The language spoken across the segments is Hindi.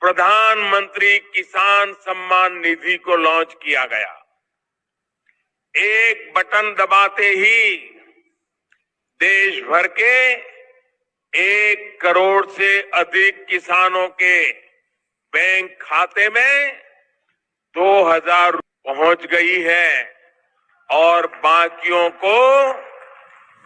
प्रधानमंत्री किसान सम्मान निधि को लॉन्च किया गया। एक बटन दबाते ही देश भर के 1 करोड़ से अधिक किसानों के बैंक खाते में 2000 पहुंच गई है और बाकियों को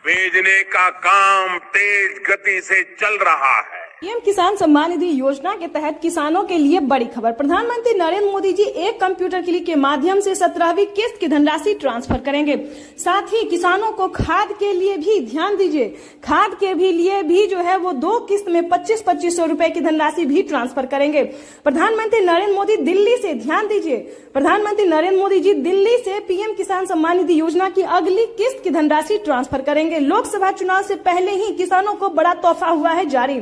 भेजने का काम तेज गति से चल रहा है। पीएम किसान सम्मान निधि योजना के तहत किसानों के लिए बड़ी खबर। प्रधानमंत्री नरेंद्र मोदी जी एक कंप्यूटर क्लिक के माध्यम से 17वीं किस्त की धनराशि ट्रांसफर करेंगे। साथ ही किसानों को खाद के लिए भी ध्यान दीजिए, खाद के लिए भी जो है वो 2 किस्त में 2500 रुपए की धनराशि भी ट्रांसफर करेंगे। प्रधानमंत्री नरेंद्र मोदी दिल्ली से, ध्यान दीजिए, प्रधानमंत्री नरेंद्र मोदी जी दिल्ली से पीएम किसान सम्मान निधि योजना की अगली किस्त की धनराशि ट्रांसफर करेंगे। लोकसभा चुनाव से पहले ही किसानों को बड़ा तोहफा हुआ है जारी।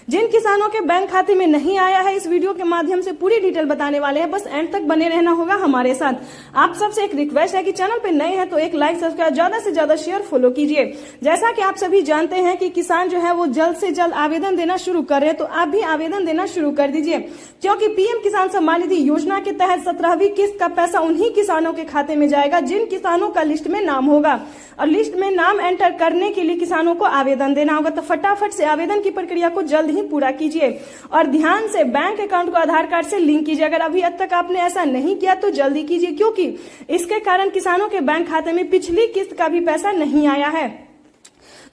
जिन किसानों के बैंक खाते में नहीं आया है, इस वीडियो के माध्यम से पूरी डिटेल बताने वाले हैं, बस एंड तक बने रहना होगा हमारे साथ। आप सबसे एक रिक्वेस्ट है कि चैनल पे नए हैं तो एक लाइक, सब्सक्राइब, ज्यादा से ज्यादा शेयर, फॉलो कीजिए। जैसा कि आप सभी जानते हैं कि किसान जो है वो जल्द से जल्द आवेदन देना शुरू कर रहे हैं, तो आप भी आवेदन देना शुरू कर दीजिए, क्योंकि पीएम किसान सम्मान निधि योजना के तहत 17वीं किस्त का पैसा उन्हीं किसानों के खाते में जाएगा जिन किसानों का लिस्ट में नाम होगा। और लिस्ट में नाम एंटर करने के लिए किसानों को आवेदन देना होगा, तो फटाफट से आवेदन की प्रक्रिया को जल्द ही पूरा कीजिए और ध्यान से बैंक अकाउंट को आधार कार्ड से लिंक कीजिए। अगर अभी तक आपने ऐसा नहीं किया तो जल्दी कीजिए, क्योंकि इसके कारण किसानों के बैंक खाते में पिछली किस्त का भी पैसा नहीं आया है।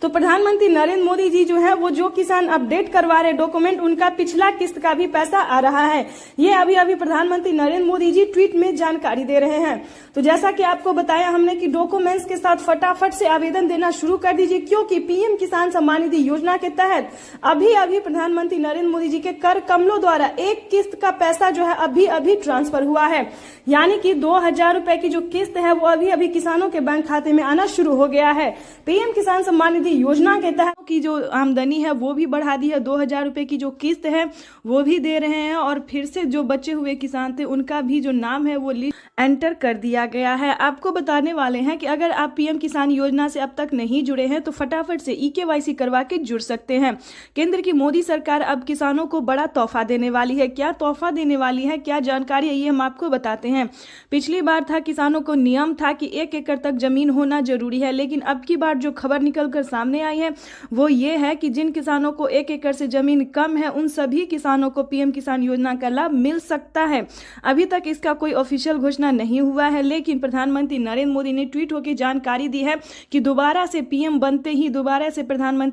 तो प्रधानमंत्री नरेंद्र मोदी जी जो है वो जो किसान अपडेट करवा रहे डॉक्यूमेंट, उनका पिछला किस्त का भी पैसा आ रहा है। ये अभी प्रधानमंत्री नरेंद्र मोदी जी ट्वीट में जानकारी दे रहे हैं। तो जैसा कि आपको बताया हमने कि डॉक्यूमेंट्स के साथ फटाफट से आवेदन देना शुरू कर दीजिए, क्योंकि पीएम किसान सम्मान निधि योजना के तहत अभी प्रधानमंत्री नरेंद्र मोदी जी के कर कमलों द्वारा एक किस्त का पैसा जो है अभी ट्रांसफर हुआ है। यानी कि 2000 रुपए की जो किस्त है वो अभी किसानों के बैंक खाते में आना शुरू हो गया है। पीएम किसान सम्मान निधि योजना के तहत की जो आमदनी है वो भी बढ़ा दी है, 2000 रुपए की जो किस्त है वो भी दे रहे हैं, और फिर से जो बचे हुए किसान थे उनका भी जो नाम है वो लिस्ट एंटर कर दिया गया है। आपको बताने वाले हैं कि अगर आप पीएम किसान योजना से अब तक नहीं जुड़े हैं तो फटाफट से EKYC करवा के जुड़ सकते हैं। केंद्र की मोदी सरकार अब किसानों को बड़ा तोहफा देने वाली है। क्या तोहफा देने वाली है, क्या जानकारी है, ये हम आपको बताते हैं। पिछली बार था किसानों को नियम था कि 1 एकड़ तक जमीन होना जरूरी है, लेकिन अब की बार जो खबर निकल कर सामने आई है वो ये है कि जिन किसानों को 1 एकड़ से जमीन कम है उन सभी किसानों को पीएम किसान योजना का लाभ मिल सकता है। अभी तक इसका कोई ऑफिशियल घोषणा नहीं हुआ है, लेकिन प्रधानमंत्री नरेंद्र मोदी ने ट्वीट होकर जानकारी दी है कि दोबारा से पीएम बनते ही दोबारा से प्रधानमंत्री